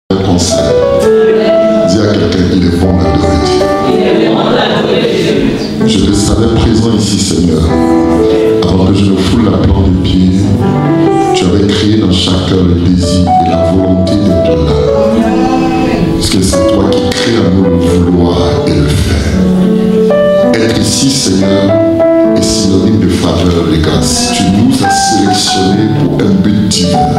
un conseil. Dis à quelqu'un, il est bon d'adorer Dieu. Je te savais présent ici, Seigneur. Avant que je ne foule la plante des pieds, tu avais créé dans chaque cœur le désir et la volonté d'être là. Parce que c'est toi qui crées en nous le vouloir et le faire. Être ici, Seigneur, est synonyme de faveur et grâce. Tu nous as sélectionnés pour un but divin.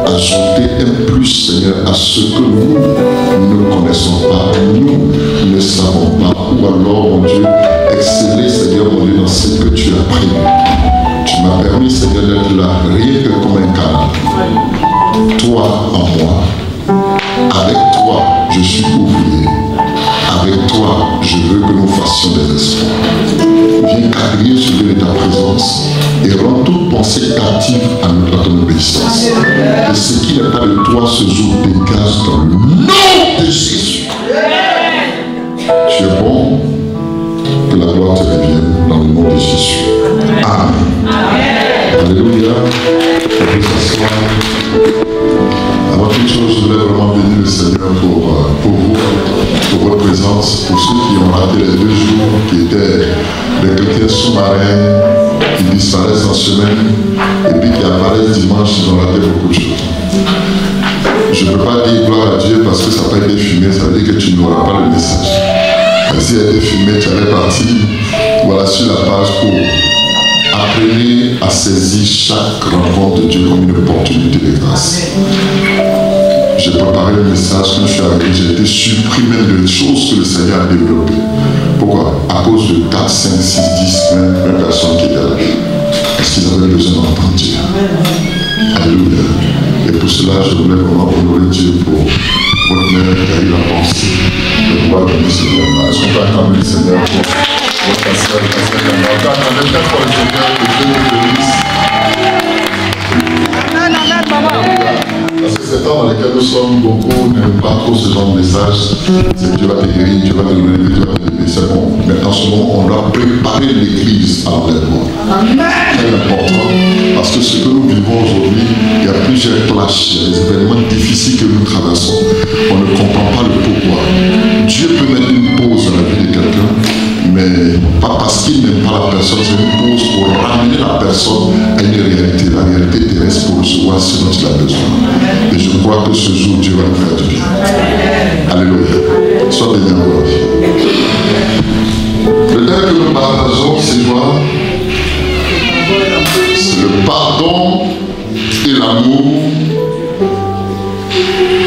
Ajouter un plus, Seigneur, à ce que nous ne connaissons pas, nous ne savons pas, ou alors, mon Dieu, exceller, Seigneur, mon Dieu, dans ce que tu as prévu. Tu m'as permis, Seigneur, d'être là, rien que comme un canal. Toi en moi. Avec toi, je suis ouvrier. Avec toi, je veux que nous fassions des espoirs. Viens quadriller sur de ta présence et rends toute pensée captive à ton obéissance. Et ce qui n'est pas de toi ce jour dégage dans le nom de Jésus. Tu es bon, que la gloire te revienne dans le nom de Jésus. Amen. Alléluia. On peut s'asseoir. Avant toute chose, je voulais vraiment bénir le Seigneur pour vous, pour votre présence, pour ceux qui ont raté les 2 jours, qui étaient des chrétiens sous-marins, qui disparaissent en semaine, et puis qui apparaissent dimanche, ils ont raté beaucoup de choses. Je ne peux pas dire gloire à Dieu parce que ça n'a pas été filmé, ça veut dire que tu n'auras pas le message. Mais si elle a été filmée, tu allais partir, voilà, sur la page pour apprenez à saisir chaque rencontre de Dieu comme une opportunité de grâce. J'ai préparé le message quand je suis arrivé, j'ai été surpris même de choses que le Seigneur a développées. Pourquoi? À cause de 4, 5, 6, 10, 20 personnes qui étaient là. Parce qu'ils avaient besoin d'entendre Dieu. Alléluia. Et pour cela, je voulais vraiment honorer Dieu pour votre mère qui a eu la pensée de pouvoir donner ce Seigneur. Est-ce qu'on peut acclamer le Seigneur pour votre pasteur, le pasteur Gamma? On peut acclamer peut-être pour le Seigneur que Dieu nous bénisse. Parce que ces temps dans lesquels nous sommes, beaucoup n'aiment pas trop ce genre de message. C'est Dieu va te guérir, Dieu va te donner, Dieu va te donner. C'est bon. Mais en ce moment, on doit préparer l'église à l'enlèvement. Très important. Parce que ce que nous vivons aujourd'hui, il y a plusieurs clashs, il y a des événements difficiles que nous traversons. On ne comprend pas le pourquoi. Dieu peut mettre une pause dans la vie de quelqu'un, mais pas parce qu'il n'aime pas la personne, c'est une pause pour ramener la personne à une réalité, la réalité terrestre pour recevoir ce dont il a besoin. Et je crois que ce jour, Dieu va nous faire du bien. Alléluia. Sois béni encore. Le thème que nous partageons, c'est quoi? C'est le pardon et l'amour.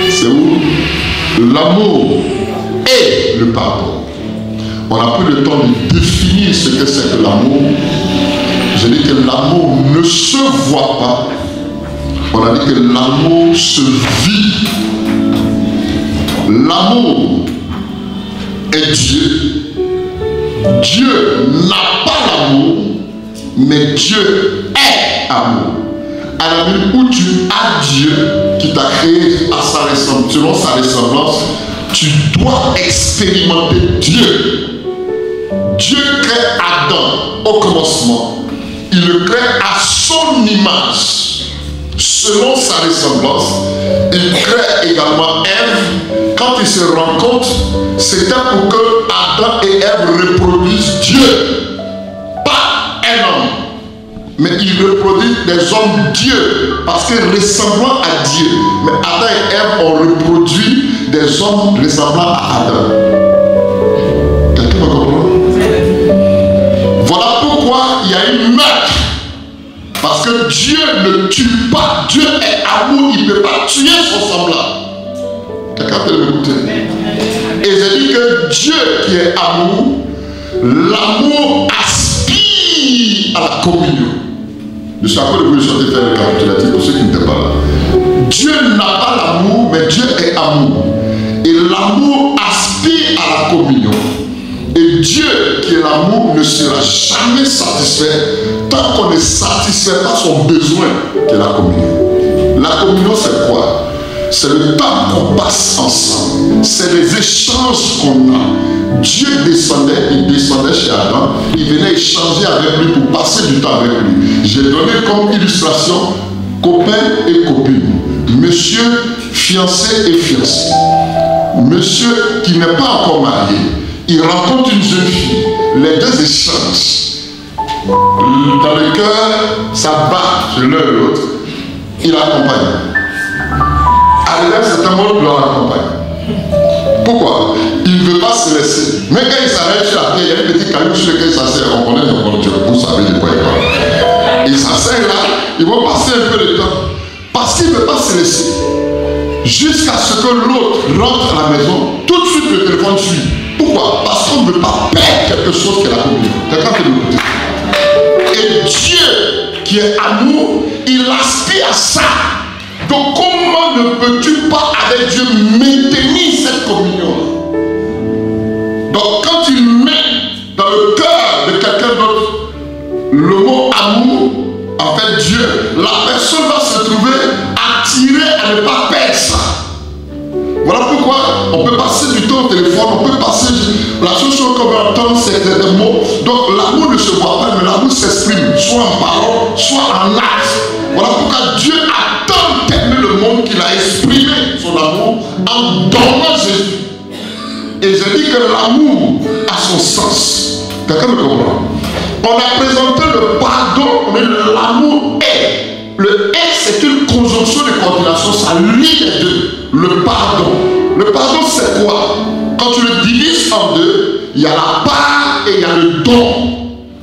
C'est où? L'amour et le pardon. On n'a plus le temps de définir ce que c'est que l'amour. Je dis que l'amour ne se voit pas. On a dit que l'amour se vit. L'amour est Dieu. Dieu n'a pas l'amour, mais Dieu est amour. À la minute où tu as Dieu qui t'a créé à sa ressemblance, selon sa ressemblance, tu dois expérimenter Dieu. Dieu crée Adam au commencement. Il le crée à son image, selon sa ressemblance. Il crée également Ève. Quand ils se rencontrent, c'était pour que Adam et Ève reproduisent Dieu. Pas un homme. Mais il reproduit des hommes Dieu. Parce que ressemblant à Dieu. Mais Adam et Ève ont reproduit des hommes ressemblant à Adam. Quelqu'un me comprend? Voilà pourquoi il y a une meurtre. Parce que Dieu ne tue pas. Dieu est amour, il ne peut pas tuer son semblable. Quelqu'un peut m'écouter? Et j'ai dit que Dieu qui est amour, l'amour aspire à la communion. Je suis à quoi de vous chanter faire le récapitulatif pour ceux qui n'étaient pas là. Dieu n'a pas l'amour, mais Dieu est amour. Et l'amour aspire à la communion. Et Dieu, qui est l'amour, ne sera jamais satisfait tant qu'on ne satisfait pas son besoin, qui est la communion. La communion, c'est quoi? C'est le temps qu'on passe ensemble. C'est les échanges qu'on a. Dieu descendait, il descendait chez Adam, il venait échanger avec lui pour passer du temps avec lui. J'ai donné comme illustration copain et copine. monsieur fiancé et fiancé. Monsieur qui n'est pas encore marié, il rencontre une jeune fille. Les deux échangent. Dans le cœur, ça bat chez l'un et l'autre. Il l'accompagne. Arrivé à un certain moment, il l'accompagne. Pourquoi? Il ne veut pas se laisser. Mais quand il s'arrête sur la terre, il y a un petit caillou sur lequel il s'assied. On connaît le bon Dieu, vous savez de quoi il parle. Il s'assied là, ils vont passer un peu de temps. Parce qu'il ne veut pas se laisser. Jusqu'à ce que l'autre rentre à la maison, tout de suite le téléphone suit. Pourquoi? Parce qu'on ne veut pas perdre quelque chose qu'elle a commis. Quelqu'un peut nous écouter. Et Dieu, qui est amour, il aspire à ça. Donc comment ne peux-tu pas avec Dieu maintenir cette communion? Donc quand tu mets dans le cœur de quelqu'un d'autre le mot amour, en fait Dieu, la personne va se trouver attirée à ne pas perdre ça. Voilà pourquoi on peut passer du temps au téléphone, on peut passer... La seule chose qu'on va entendre, c'est des mots. Donc l'amour ne se voit pas, mais l'amour s'exprime, soit en parole, soit en acte. Voilà pourquoi Dieu a tant aimé le monde qu'il a exprimé son amour en donnant Jésus. Et je dis que l'amour a son sens. Quelqu'un me comprend? On a présenté le pardon, mais l'amour est. Le est, c'est une conjonction de coordination, ça lie les deux. Le pardon. Le pardon, c'est quoi? Quand tu le divises en deux, il y a la part et il y a le don.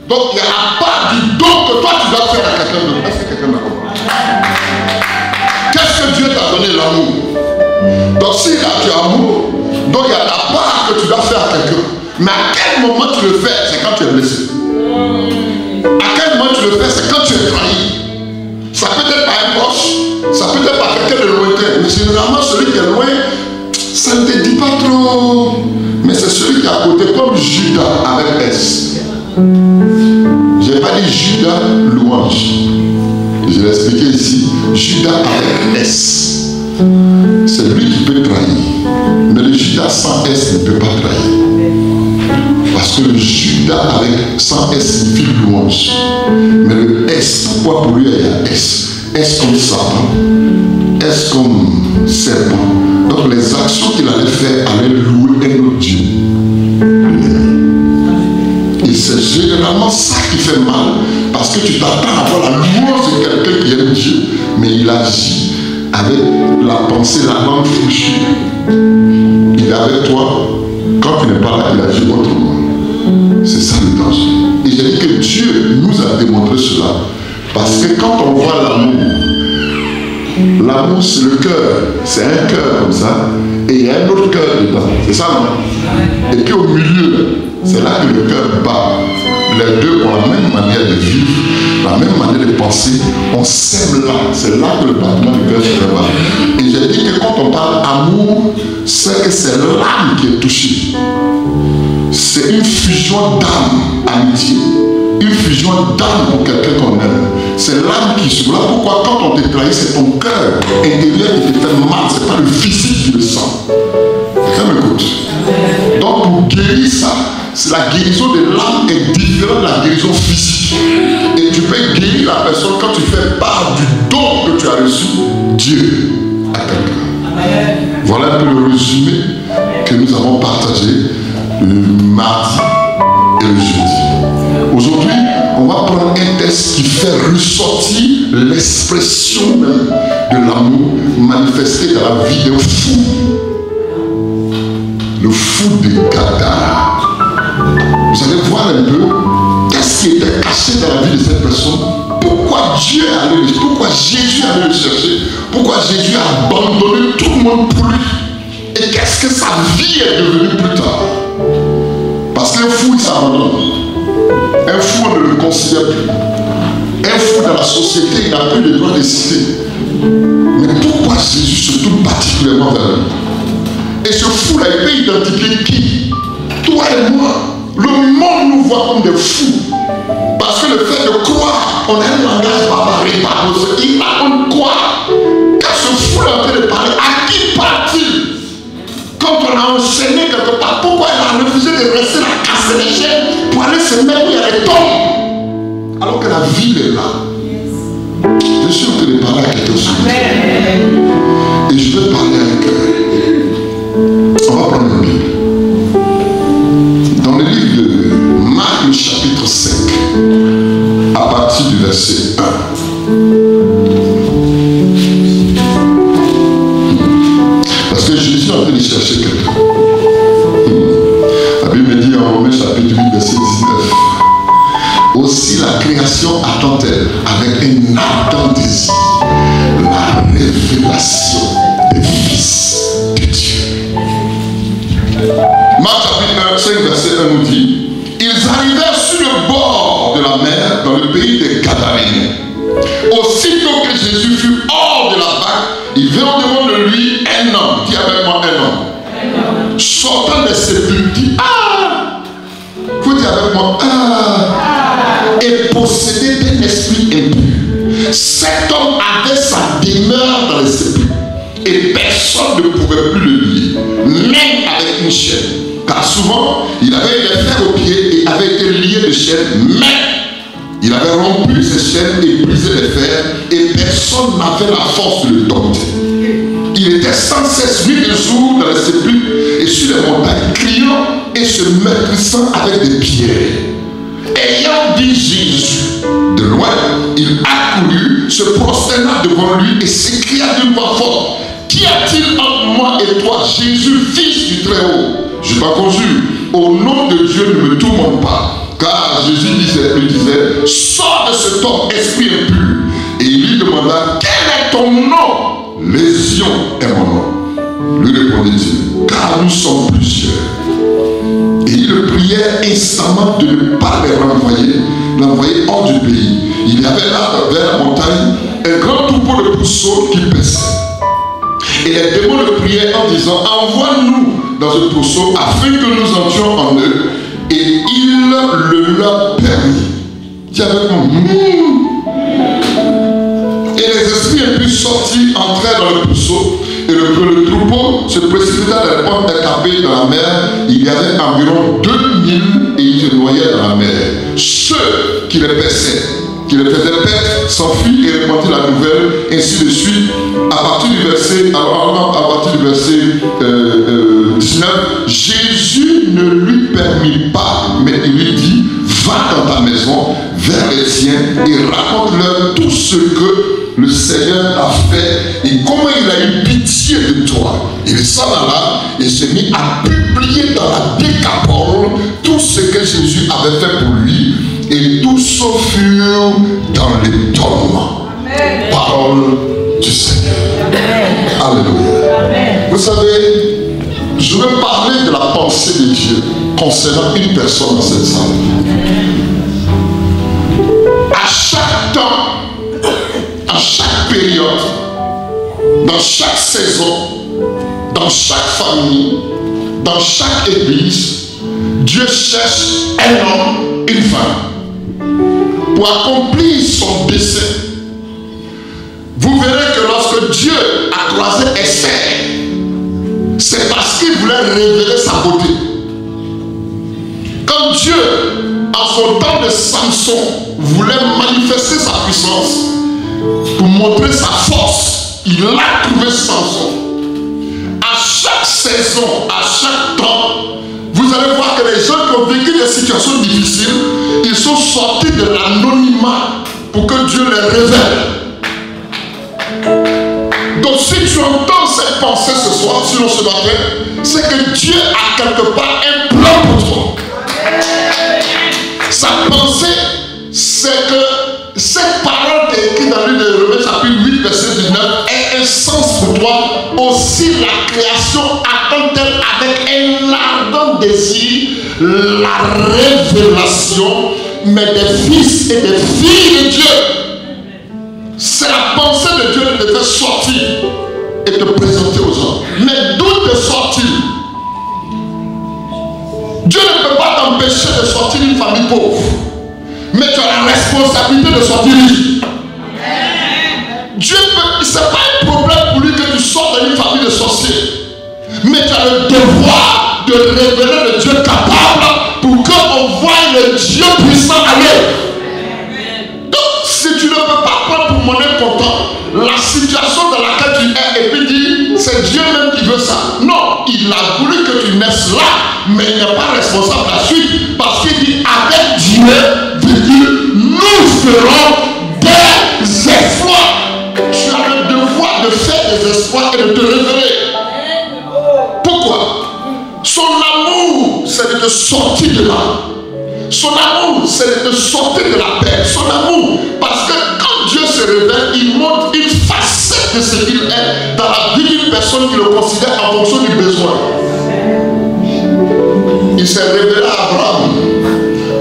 Donc, il y a la part du don que toi, tu dois faire à quelqu'un d'autre. Est-ce que quelqu'un m'a compris? Qu'est-ce que Dieu t'a donné? L'amour. Donc, s'il a du amour, donc il y a la part que tu dois faire à quelqu'un. Mais à quel moment tu le fais? C'est quand tu es blessé. À quel moment tu le fais? C'est quand tu es trahi. Ça peut être par un proche, ça peut être par quelqu'un de lointain. Mais généralement, celui qui est loin, ça ne te dit pas trop. Mais c'est celui qui est à côté, comme Judas avec S. Je n'ai pas dit Judas louange. Je l'ai expliqué ici. Judas avec S. C'est lui qui peut trahir. Mais le Judas sans S ne peut pas trahir. Parce que le Judas avec sans S signifie louange. Mais le S, pourquoi pour lui il y a S? S comme Satan, S comme serpent. Donc les actions qu'il allait faire allaient louer un autre Dieu. Et c'est généralement ça qui fait mal. Parce que tu t'attends à avoir la louange de quelqu'un qui aime Dieu. Mais il agit avec la pensée, la langue fouchée. Il est avec toi. Quand tu n'es pas là, il agit autrement. C'est ça le danger. Et j'ai dit que Dieu nous a démontré cela. Parce que quand on voit l'amour, l'amour c'est le cœur. C'est un cœur comme ça. Et il y a un autre cœur dedans. C'est ça, non? Et puis au milieu, c'est là que le cœur bat. Les deux ont la même manière de vivre, la même manière de penser. On s'aime là. C'est là que le battement du cœur se bat. Et j'ai dit que quand on parle amour, c'est que c'est l'âme qui est touchée. C'est une fusion d'âme, amitié. Une fusion d'âme pour quelqu'un qu'on aime. C'est l'âme qui se... Voilà pourquoi quand on te trahit, c'est ton cœur intérieur qui te fait mal. C'est pas le physique qui le sent. Quelqu'un m'écoute. Donc pour guérir ça, la guérison de l'âme est différente de la guérison physique. Et tu peux guérir la personne quand tu fais part du don que tu as reçu, Dieu, à quelqu'un. Voilà un peu le résumé que nous avons partagé le mardi et le jeudi. Aujourd'hui, on va prendre un texte qui fait ressortir l'expression même de l'amour manifesté dans la vie d'un fou. Le fou de Gadara. Vous allez voir un peu qu'est-ce qui était caché dans la vie de cette personne. Pourquoi Dieu allait, pourquoi Jésus allait le chercher. Pourquoi Jésus a abandonné tout le monde pour lui. Et qu'est-ce que sa vie est devenue plus tard. Parce qu'un fou, il s'abandonne. Un fou, on ne le considère plus. Un fou dans la société, il n'a plus le droit de citer. Mais pourquoi Jésus se tourne particulièrement vers lui? Et ce fou-là, il peut identifier qui? Toi et moi. Le monde nous voit comme des fous. Parce que le fait de croire, on a un langage barbarie, il raconte quoi? Quand ce fou-là est en train de parler, à qui parle-t-il? Quand on a enchaîné quelque part, pourquoi il a refusé de rester la casse des chaînes pour aller se mettre où il y a des tombes? Alors que la ville est là. Je suis en train de parler à quelqu'un. 1 nous dit, ils arrivèrent sur le bord de la mer dans le pays des Gadaréens. Aussitôt que Jésus fut hors de la barque, il vint au-devant de lui un homme. Dis avec moi un homme. Sortant des sépulcres, dit ah. Vous dites avec moi ah. Et possédé d'un esprit impur. Cet homme avait sa demeure dans les sépulcres. Et personne ne pouvait plus le lier, même avec une chaîne. Car souvent, il avait des fers aux pieds et avait été lié de chaînes, mais il avait rompu ses chaînes et brisé les fers, et personne n'avait la force de le dompter. Il était sans cesse nuit et jour dans les sépulcres et sur les montagnes, criant et se meurtrissant avec des pierres. Ayant vu Jésus de loin, il accourut, se prosterna devant lui et s'écria d'une voix forte, qu'y a-t-il entre moi et toi, Jésus, fils du Très-Haut? Je t'en conjure, au nom de Dieu, ne me tourmente pas. Car Jésus lui disait, sors de cet homme, esprit impur. Et il lui demanda, quel est ton nom? Légion est mon nom. Lui répondit-il, car nous sommes plusieurs. Et il le priait instamment de ne pas les l'envoyer hors du pays. Il y avait là, vers la montagne, un grand troupeau de pourceaux qui paissait. Et les démons le priaient en disant, envoie-nous dans ce pourceau afin que nous entrions en eux. Et il le leur permit. Dis avec moi. Et les esprits impurs sortis entrèrent dans le pourceau. Et le troupeau se précipita dans les pentes écarpées dans la mer. Il y avait environ 2000 et ils se noyaient dans la mer. Ceux qui les paissaient, qui les faisaient perdre, s'enfuient et répandirent la nouvelle, ainsi de suite. À partir du verset 19, Jésus ne lui permit pas, mais il lui dit, va dans ta maison, vers les siens, et raconte-leur tout ce que le Seigneur a fait et comment il a eu pitié de toi. Il s'en alla et se mit à publier dans la Décapole tout ce que Jésus avait fait pour lui, et tous furent dans l'étonnement. Parole du Seigneur. Alléluia. Vous savez, je veux parler de la pensée de Dieu concernant une personne dans cette salle. À chaque temps, à chaque période, dans chaque saison, dans chaque famille, dans chaque église, Dieu cherche un homme, une femme pour accomplir son dessein. Vous verrez que lorsque Dieu a croisé Esther, c'est parce qu'il voulait révéler sa beauté. Quand Dieu, en son temps de Samson, voulait manifester sa puissance pour montrer sa force, il a trouvé Samson. À chaque saison, à chaque temps, vous allez voir que les gens qui ont vécu des situations difficiles, ils sont sortis de l'anonymat pour que Dieu les révèle. Donc si tu entends cette pensée ce soir, sinon ce matin, c'est que Dieu a quelque part un plan pour toi. Sa pensée, c'est que cette parole qui est écrite dans le livre de Romains chapitre 8, verset 19, est un sens pour toi. Aussi la création attend-elle avec un ardent désir la révélation, mais des fils et des filles de Dieu. C'est la pensée de Dieu qui te fait sortir et te présenter aux hommes. Mais d'où te sortir? Dieu ne peut pas t'empêcher de sortir d'une famille pauvre. Mais tu as la responsabilité de sortir riche. Dieu peut, ce n'est pas un problème pour lui que tu sortes d'une famille de sorciers. Mais tu as le devoir de révéler le Dieu capable pour qu'on voie le Dieu puissant aller. Donc, si tu ne peux pas prendre pour monnaie comptant la situation dans laquelle tu es et puis dire c'est Dieu même qui veut ça. Non, il a voulu que tu naisses là, mais il n'est pas responsable de la suite parce qu'il dit avec Dieu, nous ferons des exploits. Tu as le devoir de faire des exploits et de te révéler. Pourquoi? Son amour, c'est de te sortir de là. Son amour, c'est de te sortir de la paix. Son amour, parce que quand Dieu se révèle, il montre une facette de ce qu'il est dans la vie d'une personne qui le considère en fonction du besoin. il s'est révélé à Abraham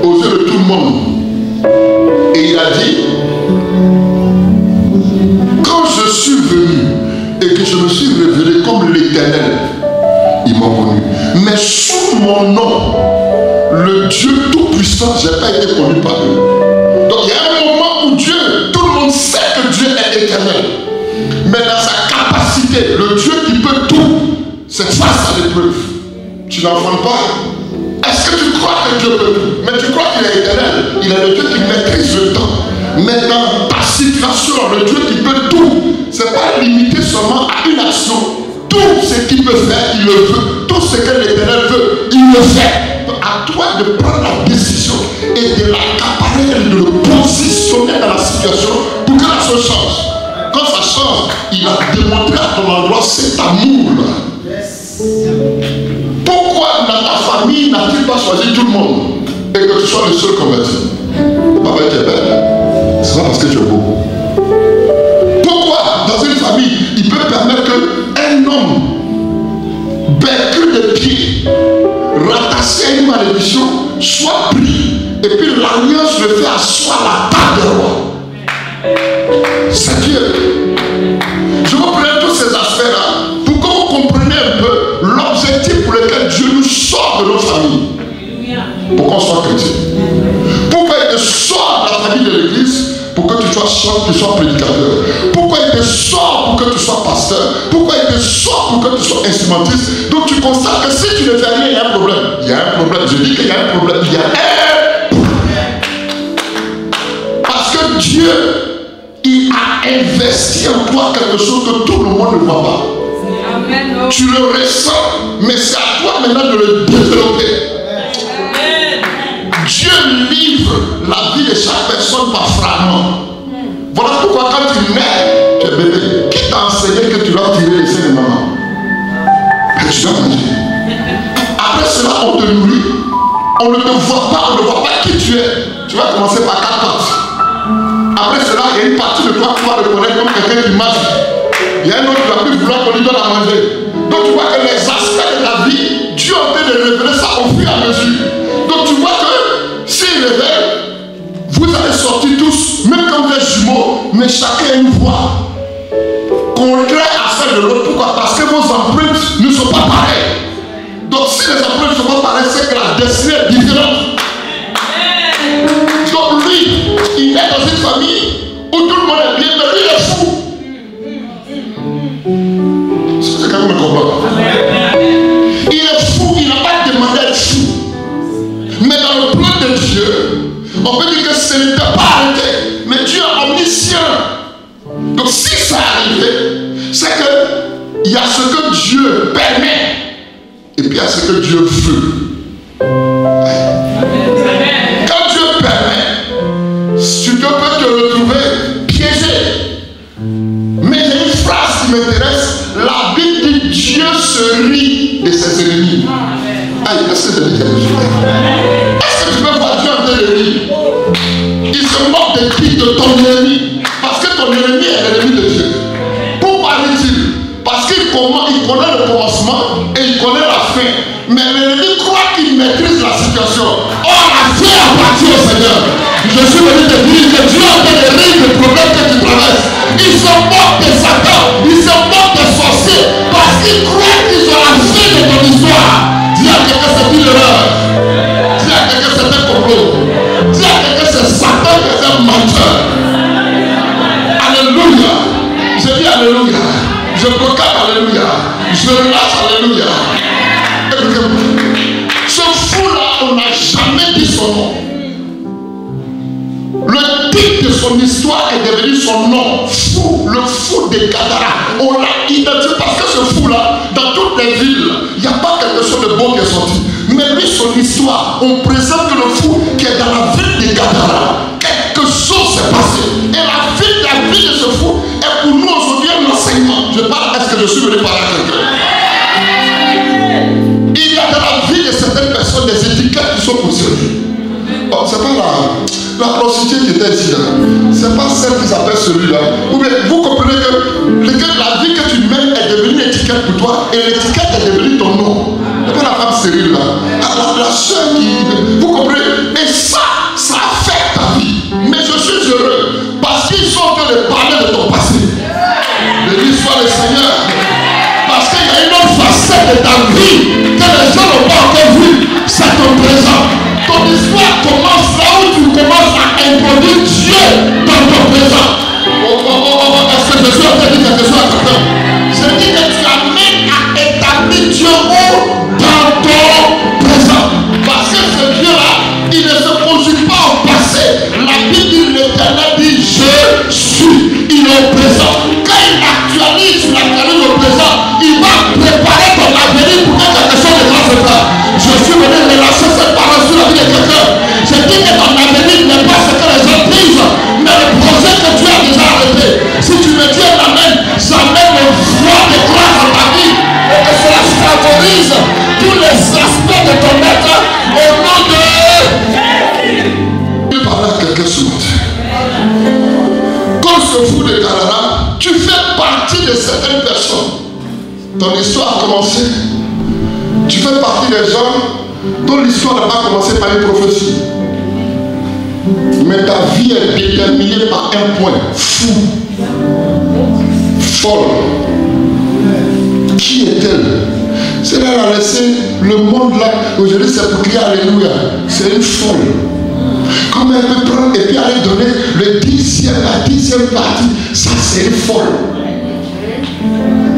aux yeux de tout le monde. Et il a dit, quand je suis venu et que je me suis révélé comme l'Éternel, ils m'ont connu. Mais sous mon nom, le Dieu Tout-Puissant, je n'ai pas été connu par eux. Donc il y a un moment où Dieu, tout le monde sait que Dieu est éternel. Mais dans sa capacité, le Dieu qui peut tout, c'est face à l'épreuve. Tu n'enfantes pas. Est-ce que tu crois que Dieu peut tout? Mais tu crois qu'il est éternel. Il est le Dieu qui maîtrise le temps. Mais dans ta situation, le Dieu qui peut tout, ce n'est pas limité seulement à une action. Tout ce qu'il peut faire, il le veut. Tout ce que l'Éternel veut, il le fait. Donc à toi de prendre la décision et de l'accaparer, de le positionner dans la situation pour que la chose change. Quand ça change, il a démontré à ton endroit cet amour. Pourquoi dans ta famille n'a-t-il pas choisi tout le monde et que tu sois le seul converti? Papa, tu es belle. C'est pas parce que tu es beau. Pourquoi dans une famille, il peut permettre qu'un homme bercru de pied, rattaché à une malédiction, soit pris et puis l'alliance le fait asseoir la table des rois? C'est Dieu. Je vous prends tous ces aspects-là pour que vous compreniez un peu l'objectif pour lequel Dieu nous sort de nos familles. Pour qu'on soit chrétien. Pourquoi il te sort de la famille de l'église? Pour que tu sois chanteur, tu sois prédicateur. Pourquoi il te sort pour que tu sois pasteur? Pourquoi il te sort pour que tu sois instrumentiste? Donc tu constates que si tu ne fais rien, il y a un problème. Il y a un problème. Je dis qu'il y a un problème. Il y a un problème. Parce que Dieu, il a investi en toi quelque chose que tout le monde ne voit pas. Amen. Tu le ressens, mais c'est à toi maintenant de le développer. Dieu livre la vie de chaque personne par fragment. Voilà pourquoi quand tu nais, tu es bébé. Qui t'a enseigné que tu dois tirer les seins de maman? Tu dois manger. Après cela, on te nourrit. On ne te voit pas, on ne voit pas qui tu es. Tu vas commencer par 4 pattes. Après cela, il y a une partie de toi qui va reconnaître comme quelqu'un qui marche. Il y a un autre qui va plus vouloir qu'on lui donne à manger. Donc tu vois que les aspects de ta vie, Dieu a fait de révéler ça au fur et à mesure. Donc tu vois que s'il révèle, vous allez sortir tous, même quand vous êtes jumeaux, mais chacun a une voix contraire à celle de l'autre. Pourquoi? Parce que vos empreintes ne sont pas pareilles. Donc si les empreintes ne sont pas pareilles, c'est que la destinée est différente. Donc lui, il est dans une famille où tout le monde est bien, mais lui il est fou. C'est quand même un combat. Il est fou, il n'a pas demandé à être fou. Mais dans le plan de Dieu, on peut dire que ce n'était pas arrêté. Mais Dieu est omniscient. Donc si ça arrive, c'est qu'il y a ce que Dieu permet et puis il y a ce que Dieu veut. Quand Dieu permet, tu peux te retrouver piégé. Mais il y a une phrase qui m'intéresse. La Bible dit Dieu se rit de ses ennemis. Est-ce que tu peux voir Dieu en train de rire? Il se moque de qui? De ton ennemi. Parce que ton ennemi est l'ennemi de Dieu. Pourquoi dit-il? Parce qu'il connaît le commencement et il connaît la fin. Mais l'ennemi croit qu'il maîtrise la situation. Or, la fin appartient au Seigneur. Je suis venu te dire que Dieu a fait de rire des problèmes que tu traverses. Il se moque de Satan. Il se moque des sorciers. Parce qu'il croit qu'ils ont la fin de ton histoire. Dis à quelqu'un c'est une erreur. Dis à quelqu'un c'est un complot. Dis à quelqu'un c'est Satan qui est un menteur. Alléluia. Je dis alléluia. Je proclame alléluia. Je relâche alléluia. Ce fou-là, on n'a jamais dit son nom. Le titre de son histoire est devenu son nom. Fou, le fou de Gadara. On l'a identifié parce que ce fou-là, dans toutes les villes, il n'y a pas quelque chose de bon qui est sorti. Mais lui, son histoire, on présente le fou qui est dans la ville de Gadara. Quelque chose s'est passé. Et la vie de ce fou est pour nous aujourd'hui un enseignement. Je parle, est-ce que je suis venu parler à quelqu'un? Il y a dans la vie de certaines personnes des étiquettes qui sont positionnées. Oh, c'est pas la prostituée qui était ici là. C'est pas celle qui s'appelle celui-là. Ou bien vous comprenez que la vie que tu mènes est devenue une étiquette pour toi et l'étiquette est devenue ton nom. C'est pas la femme stérile là. la soeur qui... Vous comprenez? Et ça affecte ta vie. Mais je suis heureux parce qu'ils sont en train de parler de ton passé. Béni soit le Seigneur. Parce qu'il y a une autre facette de ta vie que les gens n'ont pas encore vu. C'est ton présent. Ton histoire commence là où tu commences à introduire Dieu dans ton présent. Est-ce que Jésus a fait quelque chose à quelqu'un? Je dis que tu amènes à établir Dieu dans ton présent. Parce que ce Dieu-là, il ne se conjugue pas au passé. La Bible dit, l'Éternel dit, je suis. Il est au présent. Quand il actualise au présent, il va préparer ton avenir pour que quelque chose de grand se fasse. Je suis venu relâcher cette parole sur la vie de quelqu'un. Je dis que ton avenir n'est pas ce que les gens disent, mais le projet que tu as déjà arrêté. Si tu me dis amen, j'amène le froid de grâce dans ta vie et que cela favorise tous les aspects de ton être au nom de Jésus. Je vais parler à quelqu'un ce matin. Comme ce fou de Canada, tu fais partie de certaines personnes. Ton histoire a commencé. Tu fais partie des gens dont l'histoire n'a pas commencé par une prophétie. Mais ta vie est déterminée par un point fou. Folle. Qui est-elle? C'est là qu'elle a laissé le monde là. Aujourd'hui, c'est pour crier Alléluia. C'est une folle. Comment elle peut prendre et puis aller donner la dixième partie? Ça, c'est une folle.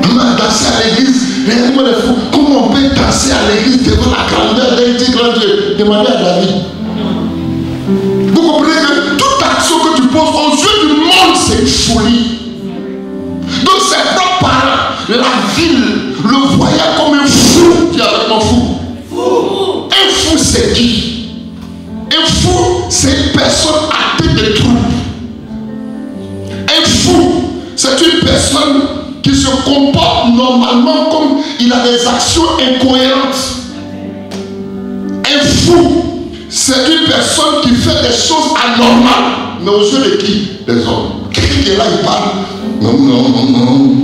Comment danser à l'église? Regardez-moi les fous. Comment on peut danser à l'église devant la grandeur d'un petit grand Dieu? Demandez à David. Vous comprenez que toute action que tu poses aux yeux du monde, c'est une folie. Donc ses propres parents, la ville, le voyaient comme un fou. Qui est avec mon fou? Un fou, c'est qui? Un fou, c'est une personne atteinte de troubles. Un fou, c'est une personne qui se comporte normalement comme il a des actions incohérentes. Un fou, c'est une personne qui fait des choses anormales. Mais aux yeux de qui? Des hommes. Quelqu'un qui est là, il parle. Non, non, non, non.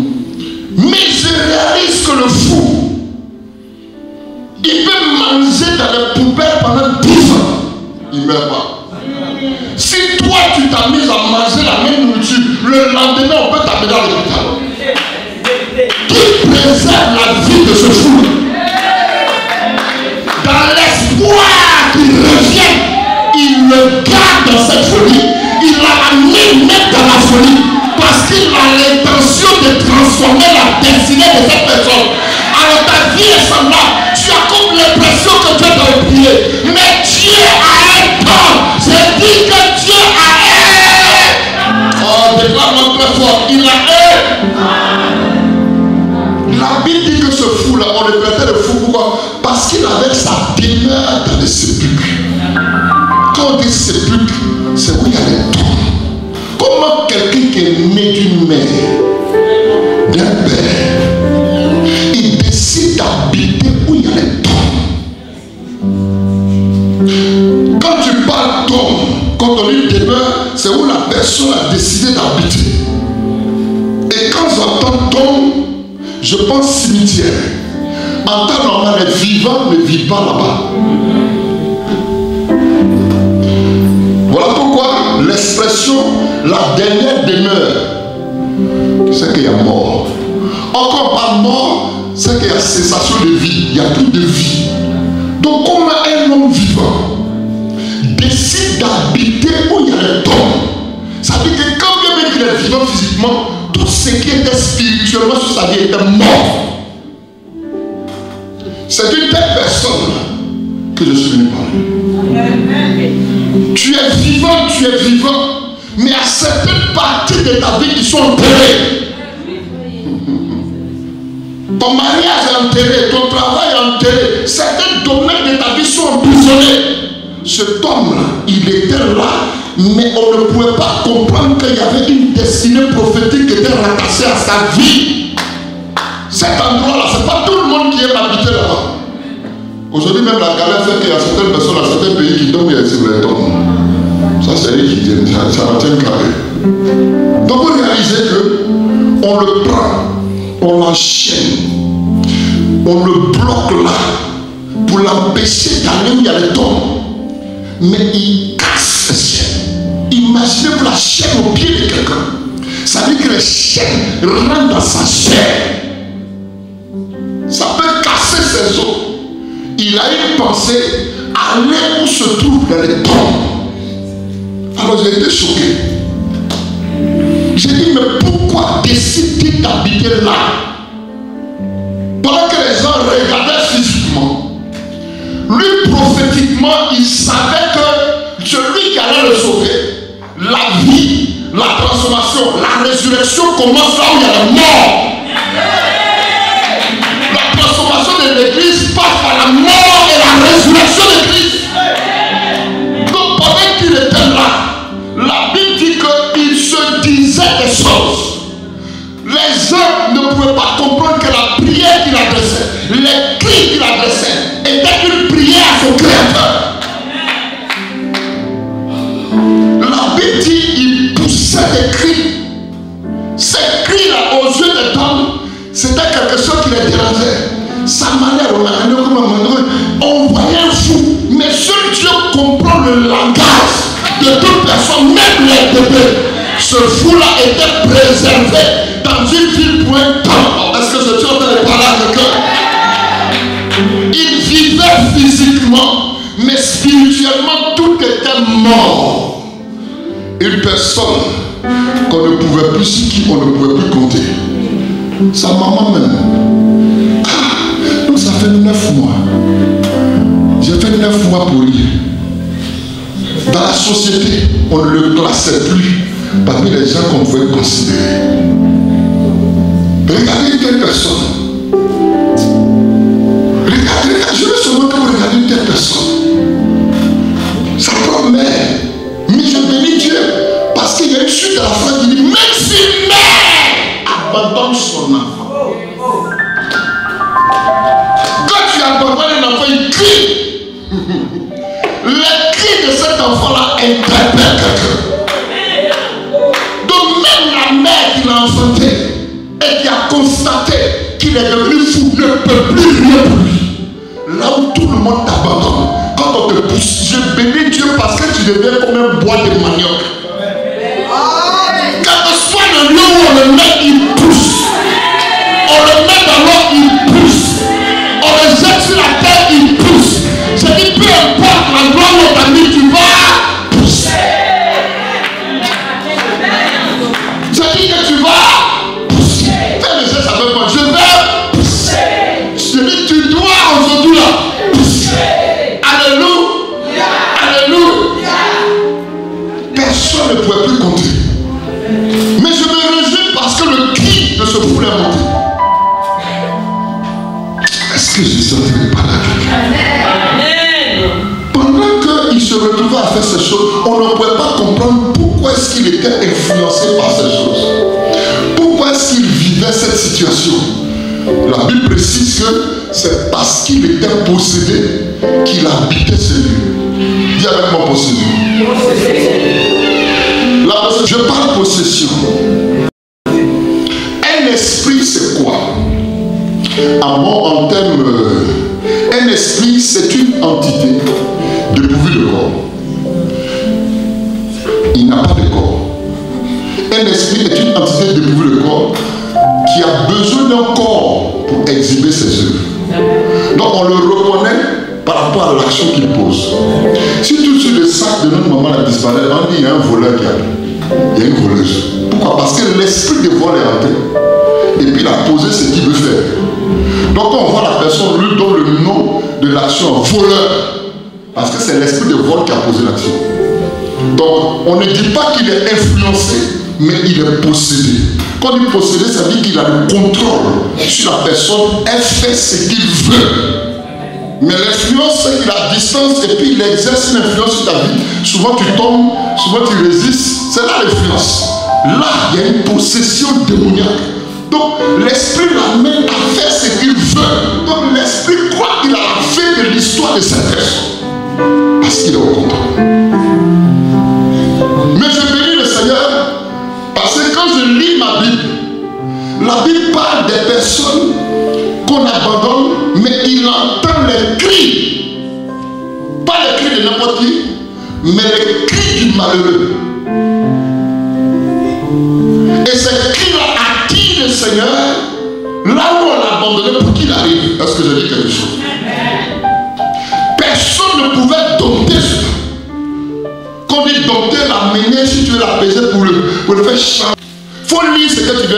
Mais je réalise que le fou, il peut manger dans les poubelles pendant 10 ans. Il ne meurt pas. Si toi tu t'amuses à manger la même nourriture, le lendemain on peut t'amener dans l'hôpital. Qui préserve la vie de ce fou? Dans l'espoir qu'il revienne, il le garde dans cette folie. Il l'a amené même dans la folie. Parce qu'il a l'intention de transformer la destinée de cette personne. Alors ta vie est semblable. Tu as comme l'impression que Dieu t'a oublié. Mais Dieu a un temps. J'ai dit que Dieu a un. Oh, déclare-moi très fort. Il a un. La Bible dit que ce fou-là, on le traitait de fou. Pourquoi? Parce qu'il avait sa demeure dans les sépulcres. Quand on dit sépulcre, c'est où il y a les tombes. Comment quelqu'un qui est né d'une mère, d'un père, il décide d'habiter où il y a les tombes? Quand tu parles tombe, quand on dit demeure, c'est où la personne a décidé d'habiter. Et quand j'entends tombe, je pense cimetière. En temps normal, les vivants ne vivent pas là-bas. Voilà pourquoi l'expression la dernière demeure, c'est qu'il y a mort. Encore pas mort, c'est qu'il y a cessation de vie. Il n'y a plus de vie. Donc comment un homme vivant décide d'habiter où il y a les tombes? Ça veut dire que quand bien même qu'il est vivant physiquement, tout ce qui était spirituellement sur sa vie était mort. C'est une telle personne que je suis venu parler. Tu es vivant, mais à certaines parties de ta vie qui sont enterrées. Ton mariage est enterré, ton travail est enterré, certains domaines de ta vie sont emprisonnés. Cet homme-là, il était là, mais on ne pouvait pas comprendre qu'il y avait une destinée prophétique qui était rattachée à sa vie. Cet endroit-là, ce n'est pas tout le monde qui aime habiter là-bas. Aujourd'hui, même la galère fait qu'il y a certaines personnes dans certains pays qui tombent et sur les tombes. Ça, c'est eux qui viennent, ça va être carré. Donc, vous réalisez qu'on le prend, on l'enchaîne, on le bloque là, pour l'empêcher d'aller où il y a les tombes. Mais il casse les chaînes. Imaginez-vous la chaîne au pied de quelqu'un. Ça veut dire que les chaînes rentrent dans sa chair. Ça peut casser ses os. Il a une pensée, aller où se trouve dans les tombes. Alors j'ai été choqué. J'ai dit, mais pourquoi décider d'habiter là? Pendant que les gens regardaient physiquement, lui prophétiquement, il savait que celui qui allait le sauver, la vie, la transformation, la résurrection commence là où il y a la mort. La transformation de l'église passe par la mort et la résurrection de Christ. Donc pendant qu'il était là, la Bible dit qu'il se disait des choses. Les hommes ne pouvaient pas comprendre que la prière qu'il adressait, les cris qu'il adressait, était une prière à son Créateur. La Bible dit qu'il poussait des cris. Ces cris-là, aux yeux des hommes, c'était quelque chose qui les dérangeait. Sa manière, on voyait un fou. Mais seul Dieu comprend le langage de toute personne, même les bébés. Ce fou-là était préservé dans une ville pour un temps. Est-ce que je suis en train de parler avec eux? Il vivait physiquement, mais spirituellement, tout était mort. Une personne qu'on ne pouvait plus, sur qui on ne pouvait plus compter. Sa maman même. Donc ça fait 9 mois. J'ai fait 9 mois pour lui. Dans la société, on ne le classait plus parmi les gens qu'on pouvait considérer. Regardez une telle personne. Regardez, je veux seulement que vous regardez une telle personne. Sa propre mère. Mais je bénis Dieu parce qu'il y a une suite à la fin qui dit même si mère abandonne son enfant. Quand tu abandonnes un enfant, il crie. Les cris de cet enfant-là interpellent quelqu'un. Donc même la mère qui l'a enfanté et qui a constaté qu'il est devenu fou ne peut plus rien pour lui. Là où tout le monde t'abandonne, quand on te pousse, je bénis Dieu parce que tu deviens comme un bois de manioc. Quel que soit le lieu où on le met, il pousse. On le met dans l'eau, il pousse. On le jette sur la terre, il pousse. Je dis peu importe l'endroit où on t'a mis, tu vas pousser. Je dis que tu vas pousser. Fais le geste avec moi. Je vais pousser. Je dis tu dois aujourd'hui là pousser. Alléluia. Alléluia. Personne ne pouvait plus compter. Mais je me réjouis parce que le cri de ce fou est monté. Est-ce que je suis en train de parler avec lui? Pendant qu'il se retrouvait à faire ces choses, on ne pouvait pas comprendre pourquoi est-ce qu'il était influencé par ces choses. Pourquoi est-ce qu'il vivait cette situation? La Bible précise que c'est parce qu'il était possédé qu'il habitait ce lieu. Dis avec moi possession. Je parle possession. Un esprit, c'est quoi? En termes, un esprit, c'est une entité dépourvue de corps. Il n'a pas de corps. Un esprit est une entité dépourvue de corps qui a besoin d'un corps pour exhiber ses œuvres. Donc on le reconnaît par rapport à l'action qu'il pose. Si tout de suite le sac de notre maman a disparu, on dit il y a un voleur qui a pris. Il y a une voleuse. Pourquoi? Parce que l'esprit de vol est entré. Et puis il a posé ce qu'il veut faire. Donc quand on voit la personne, on lui donne le nom de l'action voleur. Parce que c'est l'esprit de vol qui a posé l'action. Donc on ne dit pas qu'il est influencé, mais il est possédé. Quand il est possédé, ça veut dire qu'il a le contrôle sur la personne. Elle fait ce qu'il veut. Mais l'influence, c'est qu'il a distance et puis il exerce une influence sur ta vie. Souvent tu tombes, souvent tu résistes. C'est là l'influence. Là, il y a une possession démoniaque. Donc l'esprit l'amène à faire ce qu'il veut. Donc l'esprit croit qu'il a la fin de l'histoire de cette personne. Parce qu'il est au contrôle. Mais je bénis le Seigneur parce que quand je lis ma Bible, la Bible parle des personnes qu'on abandonne, mais il entend les cris, pas les cris de n'importe qui, mais les cris du malheureux. Et ces cris-là attirent le Seigneur là où on l'a abandonné pour qu'il arrive. Est-ce que je dis quelque chose? Personne ne pouvait dompter ça. Quand on dit dompter, l'amener, si tu veux l'apaiser pour le faire changer. Il faut lire ce que tu viens